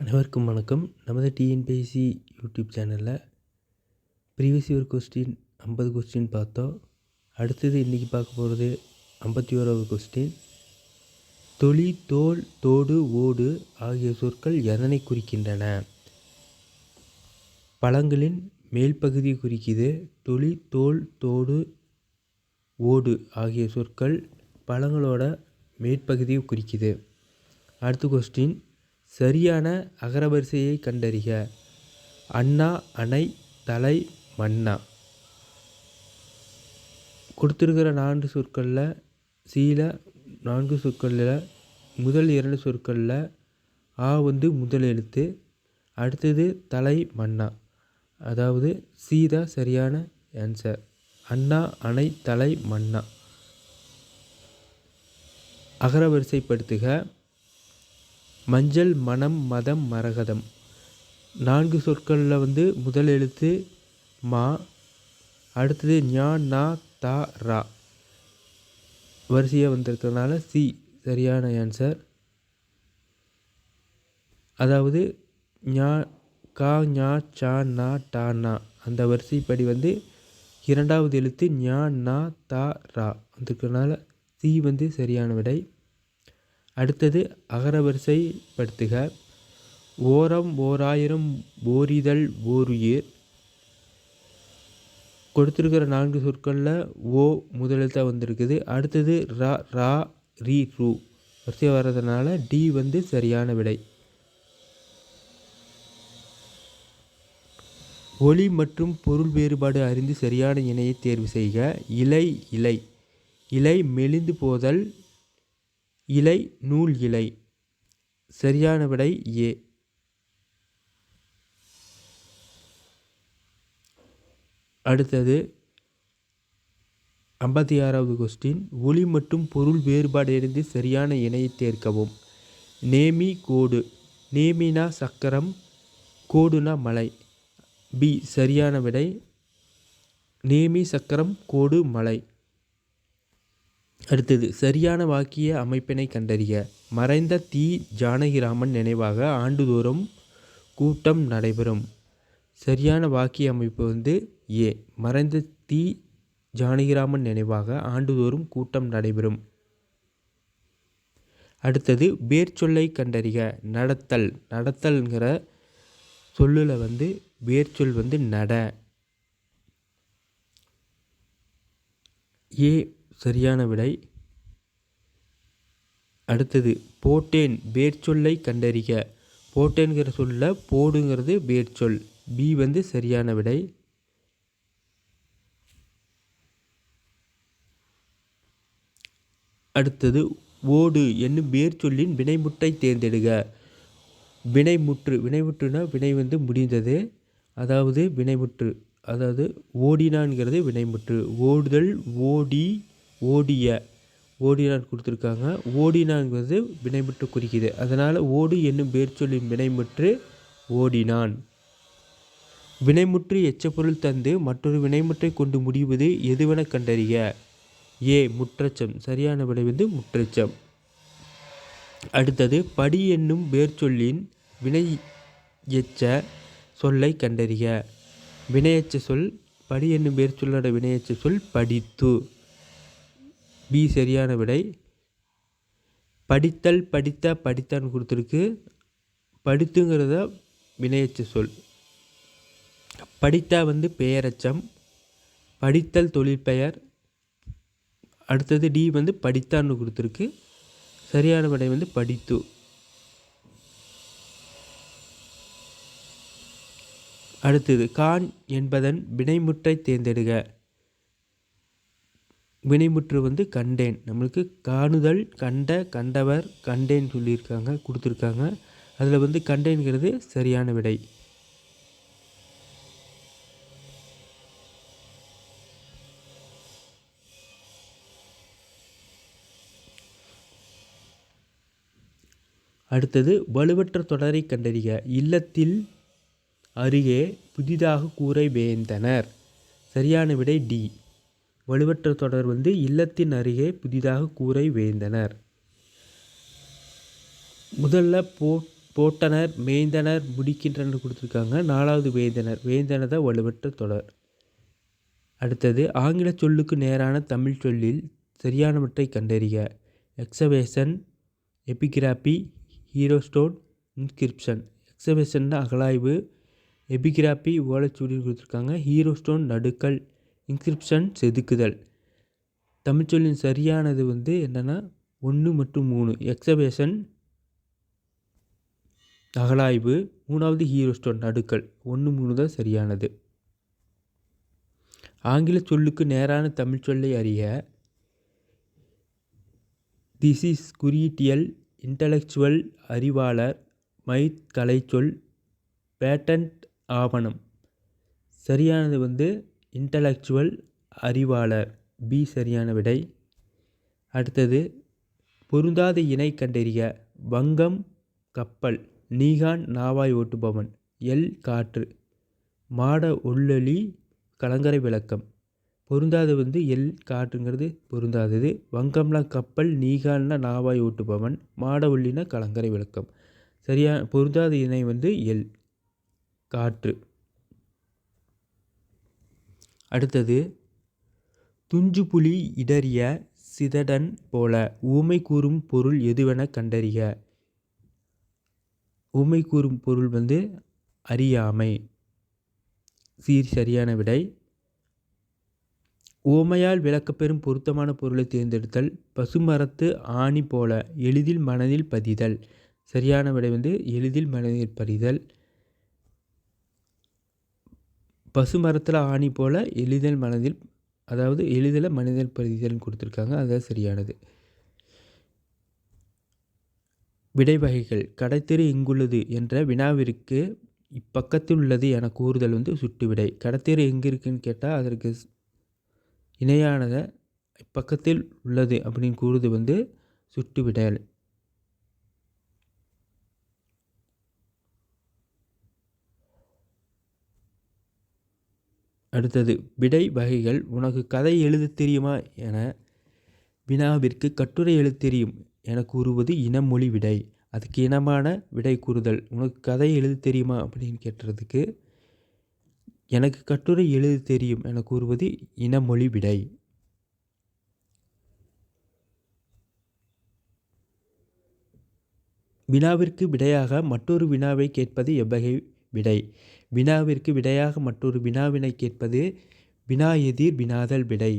அனைவருக்கும் வணக்கம். நமது டிஎன்பிஎஸ்சி யூடியூப் சேனலில் ப்ரீவியஸ் இயர் கொஸ்டின் 50 கொஸ்டின் பார்த்தோம். அடுத்தது இன்றைக்கி பார்க்க போகிறது 51வது கொஸ்டின். தொளி, தோல், தோடு, ஓடு ஆகிய சொற்கள் எதனை குறிக்கின்றன? பழங்களின் மேல் பகுதியை குறிக்குது. தொளி, தோல், தோடு, ஓடு ஆகிய சொற்கள் பழங்களோட மேற்பகுதியை குறிக்குது. அடுத்த கொஸ்டின், சரியான அகரவரிசையை கண்டறிக. அண்ணா, அணை, தலை, மன்னா. கொடுத்துருக்கிற 4 சொற்களில் சீல 4 சொற்களில் முதல் 2 சொற்களில் ஆ முதல் எழுத்து, அடுத்தது தலை, மன்னா. அதாவது சீதா சரியான ஆன்சர். அண்ணா, அணை, தலை, மன்னா. அகரவரிசைப்படுத்துக. மஞ்சள், மனம், மதம், மரகதம். 4 சொற்களில் முதல் எழுத்து மா, அடுத்தது ஞா, நா, தா, ரா. வரிசையாக வந்திருக்கிறதுனால சி சரியான ஆன்சர். அதாவது ஞா, கா, ஞா, சா, நா, டா, நா. அந்த வரிசைப்படி 2வது எழுத்து ஞா, நா, தா, ரா வந்திருக்கிறதுனால சி சரியான விடை. அடுத்தது அகரவரிசைப்படுத்துக. ஓரம், ஓர் ஆயிரம், ஓரிதழ், ஓருயிர். கொடுத்துருக்கிற 4 சொற்களில் ஓ முதல் எழுத்தாக வந்திருக்குது. அடுத்தது ரா, ரா, ரி, ரூ வரிசையாக வர்றதுனால டி சரியான விடை. ஒலி மற்றும் பொருள் வேறுபாடு அறிந்து சரியான இணையை தேர்வு செய்க. இலை, இலை. இலை மெலிந்து போதல், இலை நூல் இலை. சரியான விடை ஏ. அடுத்தது 56வது கொஸ்டின். ஒலி மற்றும் பொருள் வேறுபாடு அறிந்து சரியான இணையை தேர்க்கவும். நேமி, கோடு. நேமினா சக்கரம், கோடுனா மலை. பி சரியான விடை. நேமி, சக்கரம், கோடு, மலை. அடுத்தது சரியான வாக்கிய அமைப்பினை கண்டறிக. மறைந்த தி. ஜானகிராமன் நினைவாக ஆண்டுதோறும் கூட்டம் நடைபெறும். சரியான வாக்கிய அமைப்பு ஏ. மறைந்த தி. ஜானகிராமன் நினைவாக ஆண்டுதோறும் கூட்டம் நடைபெறும். அடுத்தது வேர்ச்சொல்லை கண்டறிக. நடத்தல். நடத்தல்ங்கிற சொல்லில் வேர்ச்சொல் நட. ஏ சரியான விடை. அடுத்தது போட்டேன். வேர்ச்சொல்லை கண்டறிக. போட்டேன்கிற சொல்ல போடுங்கிறது வேர்ச்சொல். பி சரியான விடை. அடுத்தது ஓடு என்னும் வேர்ச்சொல்லின் வினைமுற்றை தேர்ந்தெடுக. வினைமுற்று. வினைமுற்றுனா வினை முடிந்தது, அதாவது வினைமுற்று. அதாவது ஓடினான்கிறது வினைமுற்று. ஓடுதல், ஓடி, ஓடிய. ஓடினான் கொடுத்துருக்காங்க. ஓடினான்கிறது வினைமுற்று குறிக்குது. அதனால் ஓடு என்னும் வேர்ச்சொல்லின் வினைமுற்று ஓடினான். வினைமுற்று எச்சப்பொருள் தந்து மற்றொரு வினைமுற்றை கொண்டு முடிவது எதுவென கண்டறிக. ஏ முற்றச்சம். சரியான விடை முற்றச்சம். அடுத்தது படி என்னும் வேர்ச்சொல்லின் வினை எச்ச சொல்லை கண்டறிக. வினையச்ச சொல். படி என்னும் வேர்ச்சொல்லோட வினையச்ச சொல் படித்து. பி சரியான விடை. படித்தல், படித்த, படித்தான் கொடுத்துருக்கு. படித்துங்கிறத வினையச்ச சொல். படித்த பெயரச்சம். படித்தல் தொழிற்பெயர். அடுத்தது டி படித்தான்னு கொடுத்துருக்கு. சரியான விடை படித்து. அடுத்தது கான் என்பதன் வினைமுற்றை தேர்ந்தெடுக. வினைமுற்று கண்டேன். நம்மளுக்கு காணுதல், கண்ட, கண்டவர், கண்டேன் சொல்லியிருக்காங்க கொடுத்துருக்காங்க. அதில் கண்டேன்கிறது சரியான விடை. அடுத்தது வலுவற்ற தொடரை கண்டறிக. இல்லத்தில் அருகே புதிதாக கூரை வேய்ந்தனர். சரியான விடை டி. வலுவற்ற தொடர் இல்லத்தின் அருகே புதிதாக கூரை வேய்ந்தனர். முதல்ல போட்டனர், மேய்ந்தனர், முடிக்கின்றனர் கொடுத்துருக்காங்க. 4வது வேந்தனர். வேந்தனர் தான் வலுவற்ற தொடர். அடுத்தது ஆங்கில சொல்லுக்கு நேரான தமிழ் சொல்லில் சரியானவற்றை கண்டறிக. Excavation, epigraphy, ஹீரோஸ்டோன், inscription. எக்ஸவேஷன்னா அகழாய்வு, எபிகிராபி ஓலைச்சுவடின்னு கொடுத்துருக்காங்க, ஹீரோஸ்டோன் நடுக்கல், இன்ஸ்கிரிப்ஷன் செதுக்குதல். தமிழ்ச்சொல்லின் சரியானது என்னென்னா 1 மற்றும் 3. எக்ஸவேஷன் அகழாய்வு, 3வது ஹீரோஸ்டோன் நடுக்கல். 1, 3 தான் சரியானது. ஆங்கில சொல்லுக்கு நேரான தமிழ் சொல்லை அறிய. திஸ் இஸ் குறியீட்டியல், இன்டலெக்சுவல் அறிவாளர், மைத் கலைச்சொல், பேட்டன்ட் ஆவணம். சரியானது இன்டலெக்சுவல் அறிவாளர். பி சரியான விடை. அடுத்தது பொருந்தாத இணை கண்டறிக. வங்கம் கப்பல், நீகான் நாவாய் ஓட்டுபவன், எல் காற்று, மாட ஒள்ளொலி கலங்கரை விளக்கம். பொருந்தாது எல் காற்றுங்கிறது பொருந்தாதது. வங்கம்னா கப்பல், நீகான்னா நாவாய் ஓட்டுபவன், மாட ஒள்ளினா கலங்கரை விளக்கம். பொருந்தாத இணை எல் காற்று. அடுத்தது துஞ்சு புலி இடறிய சிதடன் போல ஊமை கூறும் பொருள் எதுவென கண்டறிக. ஊமை கூறும் பொருள் அறியாமை. சரியான விடை. ஓமையால் விளக்கப்பெறும் பொருத்தமான பொருளை தேர்ந்தெடுத்தல். பசுமரத்து ஆணி போல எளிதில் மனதில் பதிதல். சரியான விடை எளிதில் மனதில் பதிதல். பசுமரத்தில் ஆணி போல எளிதில் மனதில், அதாவது எளிதில் மனதில் பதிதல் கொடுத்துருக்காங்க, அதுதான் சரியானது. விடை வகைகள். கடைத்தெரு எங்குள்ளது என்ற வினாவிற்கு இப்பக்கத்தில் உள்ளது என கூறுதல் சுட்டு விடை. கடைத்தெரு எங்கே இருக்குன்னு கேட்டால் அதற்கு இணையானதை இப்பக்கத்தில் உள்ளது அப்படின்னு கூறுது சுட்டு விடை. அடுத்தது விடை வகைகள். உனக்கு கதை எழுத தெரியுமா என வினாவிற்கு கட்டுரை எழுத தெரியும் என கூறுவது இனமொழி விடை. அதுக்கு இனமான விடை கூறுதல். உனக்கு கதை எழுத தெரியுமா அப்படின்னு கேட்டுறதுக்கு எனக்கு கட்டுரை எழுத தெரியும் என கூறுவது இனமொழி விடை. வினாவிற்கு விடையாக மற்றொரு வினாவை கேட்பது எவ்வகை விடை. வினாவிற்கு விடையாக மற்றொரு வினாவினை கேட்பது வினா எதிர் வினாதல் விடை.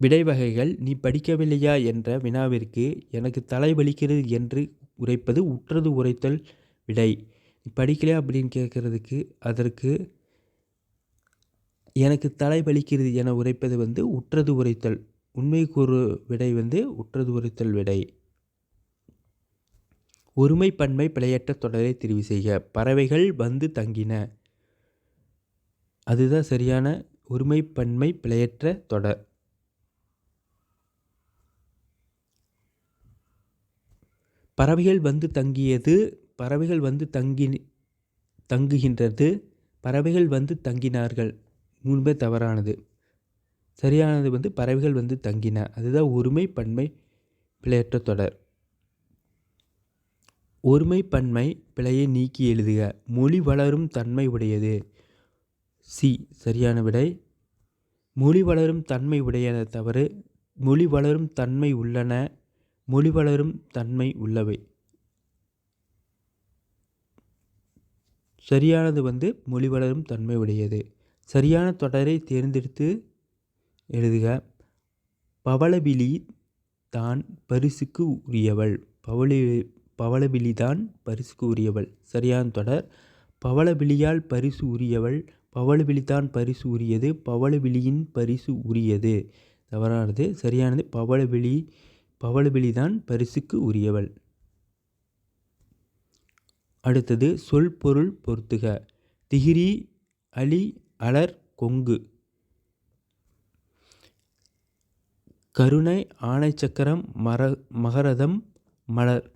விடை வகைகள். நீ படிக்கவில்லையா என்ற வினாவிற்கு எனக்கு தலை வலிக்கிறது என்று உரைப்பது உற்றது உரைத்தல் விடை. நீ படிக்கலையா அப்படின்னு கேட்குறதுக்கு அதற்கு எனக்கு தலை வலிக்கிறது என உரைப்பது உற்றது உரைத்தல். உண்மை கூறு விடை உற்றது உரைத்தல் விடை. ஒருமை பன்மை பிழையற்ற தொடரை தெரிவு செய்க. பறவைகள் வந்து தங்கின. அதுதான் சரியான ஒருமை பன்மை பிழையற்ற தொடர். பறவைகள் வந்து தங்கியது, பறவைகள் வந்து தங்குகின்றது, பறவைகள் வந்து தங்கினார்கள். 3 பேர் தவறானது. சரியானது பறவைகள் வந்து தங்கின. அதுதான் ஒருமை பன்மை பிழையற்ற தொடர். ஒருமை பன்மை பிழையை நீக்கி எழுதுக. மொழி வளரும் தன்மை உடையது. சி சரியான விடை. மொழி வளரும் தன்மை உடையன தவறு. மொழி வளரும் தன்மை உள்ளன, மொழி வளரும் தன்மை உள்ளவை. சரியானது மொழி வளரும் தன்மை உடையது. சரியான தொடரை தேர்ந்தெடுத்து எழுதுக. பவளவிழி தான் பரிசுக்கு உரியவள். பவளவிழி தான் பரிசுக்கு உரியவள். சரியான தொடர். பவளவிழியால் பரிசு உரியவள், பவளவிழிதான் பரிசு உரியது, பவளவிழியின் பரிசு உரியது. தவறானது. சரியானது பவளவிழிதான் பரிசுக்கு உரியவள். அடுத்தது சொல் பொருள் பொருத்துக. திகிரி, அலி, அலர், கொங்கு. கருணை, ஆணை சக்கரம், மகரதம், மலர்.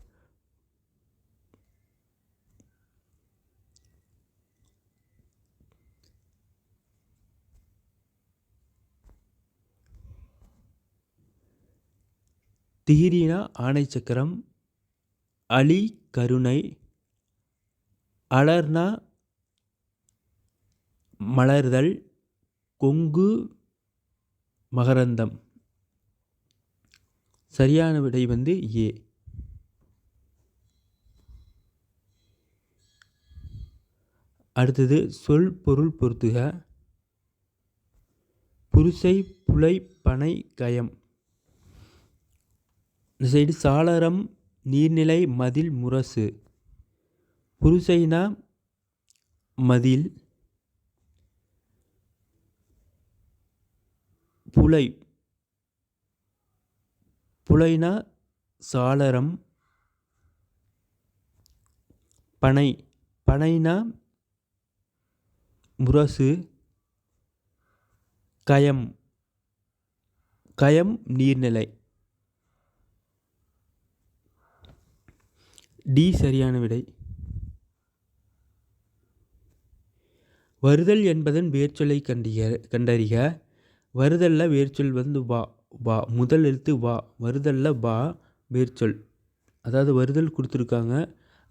திகிரினா ஆணை சக்கரம், அலி கருணை, அலர்னா மலர்தல், கொங்கு மகரந்தம். சரியான விடை ஏ. அடுத்தது சொல் பொருள் பொருத்துக. புருசை புலை பனை கயம். இந்த சைடு சாளரம் நீர்நிலை மதில் முரசு. புருசைனா மதில், புலைனா சாளரம், பனைனா முரசு, கயம் நீர்நிலை. டி சரியான விடை. வருதல் என்பதன் வேர்ச்சொல்லை கண்டறிக. வருதல்ல வேர்ச்சொல் வா. முதல் எழுத்து வா. வருதல்ல வா வேர்ச்சொல். அதாவது வருதல் கொடுத்துருக்காங்க,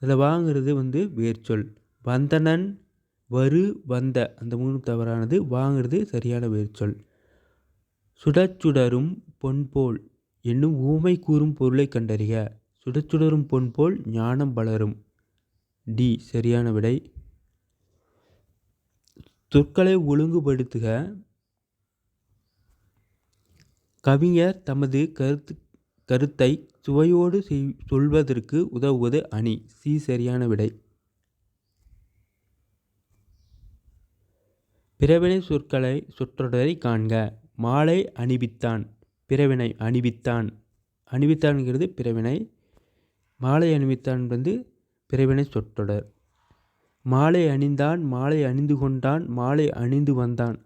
அதில் வாங்கிறது வேர்ச்சொல். வந்தனன், வந்த அந்த 3 தவறானது. வாங்கிறது சரியான வேர்ச்சொல். சுடச்சுடரும் பொன்போல் என்னும் ஊமை கூறும் பொருளை கண்டறிக. சுடச்சுடரும் பொன்போல் ஞானம் வளரும். டி சரியான விடை. சொற்களை ஒழுங்குபடுத்துக. கவிஞர் தமது கருத்தை சுவையோடு சொல்வதற்கு உதவுவது அணி. சி சரியான விடை. பிறவினை சொற்றொடரை காண்க. மாலை அணிவித்தான், பிறவினை அணிவித்தான். அணிவித்தான்ங்கிறது பிறவினை. மாலை அணிவித்தான் பிறவினை சொற்றொடர். மாலை அணிந்தான், மாலை அணிந்து கொண்டான், மாலை அணிந்து வந்தான்.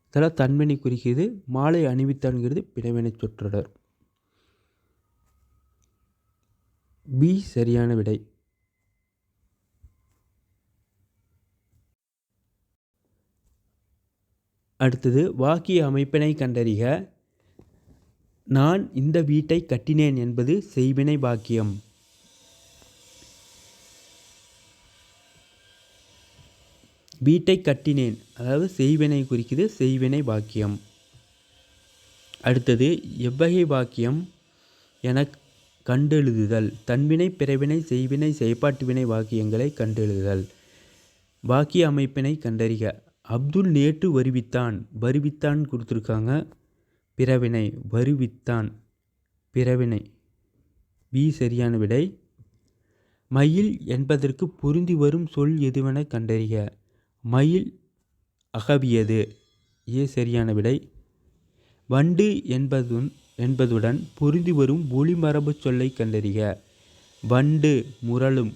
இதெல்லாம் தன்வினை குறிக்கிறது. மாலை அணிவித்தான்கிறது பிறவினை சொற்றொடர். பி சரியான விடை. அடுத்தது வாக்கிய அமைப்பினை கண்டறிக. நான் இந்த வீட்டை கட்டினேன் என்பது செய்வினை வாக்கியம். வீட்டை கட்டினேன் அதாவது செய்வினை குறிக்குது, செய்வினை வாக்கியம். அடுத்தது எவ்வகை வாக்கியம் என கண்டெழுதுதல். தன்வினை, பிறவினை, செய்வினை, செயற்பாட்டு வினை வாக்கியங்களை கண்டெழுதுதல். வாக்கிய அமைப்பினை கண்டறிக. அப்துல் நேற்று வருவித்தான் கொடுத்துருக்காங்க. பிறவினை வருவித்தான், பிறவினை. பி சரியான விடை. மயில் என்பதற்கு பொருந்தி வரும் சொல் எதுவென கண்டறிக. மயில் அகவியது. ஏ சரியான விடை. வண்டு என்பதுடன் பொருந்தி வரும் ஒளிமரபு சொல்லை கண்டறிக. வண்டு முரளும்.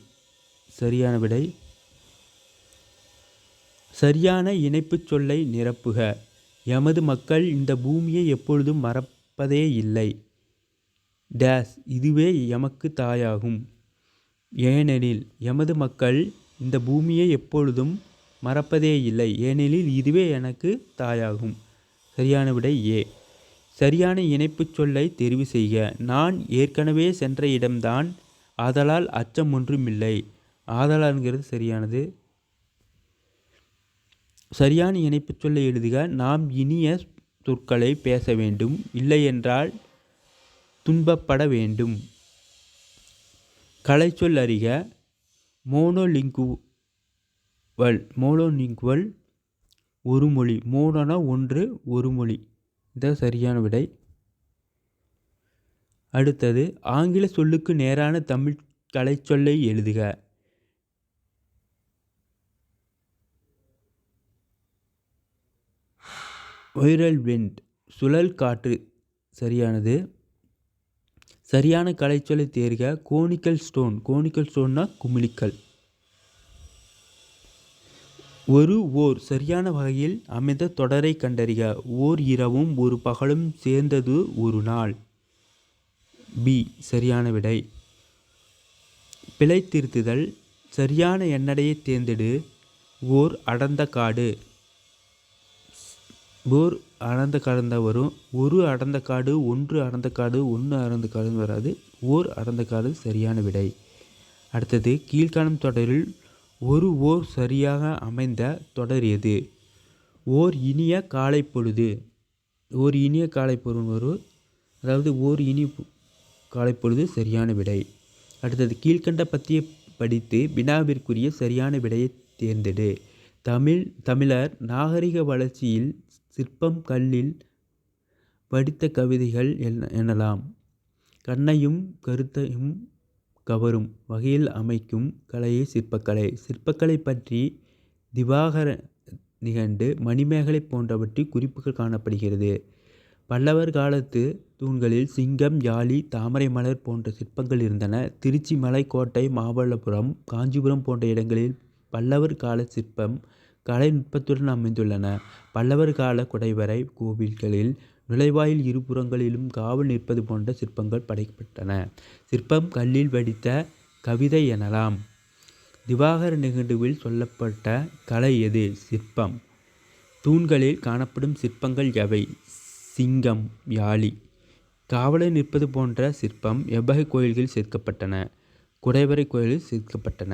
சரியான விடை. சரியான இணைப்பு சொல்லை நிரப்புக. எமது மக்கள் இந்த பூமியை எப்பொழுதும் மறப்பதே இல்லை. டேஸ் இதுவே எமக்கு தாயாகும். ஏனெனில் எமது மக்கள் இந்த பூமியை எப்பொழுதும் மறப்பதே இல்லை, ஏனெனில் இதுவே எனக்கு தாயாகும். சரியான விடை ஏ. சரியான இணைப்பு சொல்லை தெரிவு செய்க. நான் ஏற்கனவே சென்ற இடம்தான், ஆதலால் அச்சம் ஒன்றுமில்லை. ஆதலால்ங்கிறது சரியானது. சரியான இணைப்பு சொல்லை எழுதுக. நாம் இனிய சொற்களை பேச வேண்டும், இல்லையென்றால் துன்பப்பட வேண்டும். கலைச்சொல் அறிக. மோனோலிங்குவல் ஒரு மொழி. மோனோனா ஒன்று, ஒரு மொழி. இதான் சரியான விடை. அடுத்தது ஆங்கில சொல்லுக்கு நேரான தமிழ் கலைச்சொல்லை எழுதுக. வைரல் விண்ட் சுழல் காற்று. சரியானது. சரியான கலைச்சொல்லை தேர்க. கோனிக்கல் ஸ்டோன்னா குமிழிக்கல். ஓர் சரியான வகையில் அமைந்த தொடரை கண்டறிக. ஓர் இரவும் ஒரு பகலும் சேர்ந்தது ஒரு நாள். பி சரியான விடை. பிழை திருத்துதல். சரியான எண்ணடையை தேர்ந்தெடு. ஓர் அடர்ந்த காடு. ஓர் அடர்ந்த காடு தான் வரும். ஒரு அடர்ந்த காடு, ஒன்று அடர்ந்த காடு, ஒன்று அடர்ந்த காடுன்னு வராது. ஓர் அடர்ந்த காடு சரியான விடை. அடுத்தது, கீழ்காணும் தொடரில் ஓர் சரியாக அமைந்த தொடர் எது? ஓர் இனிய காலை பொழுது. ஓர் இனிய காலை பொழுது வரும். அதாவது ஓர் இனி காலை பொழுது சரியான விடை. அடுத்தது, கீழ்கண்ட பத்தியை படித்து வினாவிற்குரிய சரியான விடையை தேர்ந்தெடு. தமிழர் நாகரிக வளர்ச்சியில் சிற்பம் கல்லில் வடித்த கவிதைகள் எனலாம். கண்ணையும் கருத்தையும் கவரும் வகையில் அமைக்கும் கலையே சிற்பக்கலை. சிற்பக்கலை பற்றி திவாகர நிகண்டு, மணிமேகலை போன்றவற்றில் குறிப்புகள் காணப்படுகிறது. பல்லவர் காலத்து தூண்களில் சிங்கம், யாழி, தாமரை மலர் போன்ற சிற்பங்கள் இருந்தன. திருச்சி, மலைக்கோட்டை, மாமல்லபுரம், காஞ்சிபுரம் போன்ற இடங்களில் பல்லவர் கால சிற்பம் கலை நுட்பத்துடன் அமைந்துள்ளன. பல்லவர் கால குடைவரை கோவில்களில் நுழைவாயில் இருபுறங்களிலும் காவல் நிற்பது போன்ற சிற்பங்கள் படைக்கப்பட்டன. சிற்பம் கல்லில் வடித்த கவிதை எனலாம். திவாகர நிகண்டுவில் சொல்லப்பட்ட கலை எது? சிற்பம். தூண்களில் காணப்படும் சிற்பங்கள் எவை? சிங்கம், யாழி. காவலர் நிற்பது போன்ற சிற்பம் எவ்வகை கோயில்களில் சேர்க்கப்பட்டன? குடைவரை கோயிலில் சேர்க்கப்பட்டன.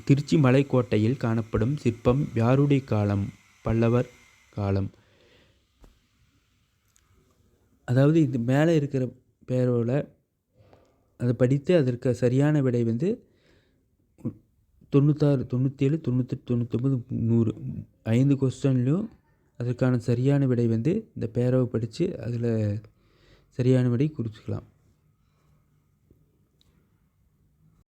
திருச்சி மலைக்கோட்டையில் காணப்படும் சிற்பம் யாருடைய காலம்? பல்லவர் காலம். அதாவது இது மேலே இருக்கிற பேரோட அதை படித்து அதற்கு சரியான விடை 96, 97, 98, 99, 100 5 கொஸ்டின்லையும் அதற்கான சரியான விடை இந்த பேரோவை படித்து அதில் சரியான விடை குறிச்சிக்கலாம்.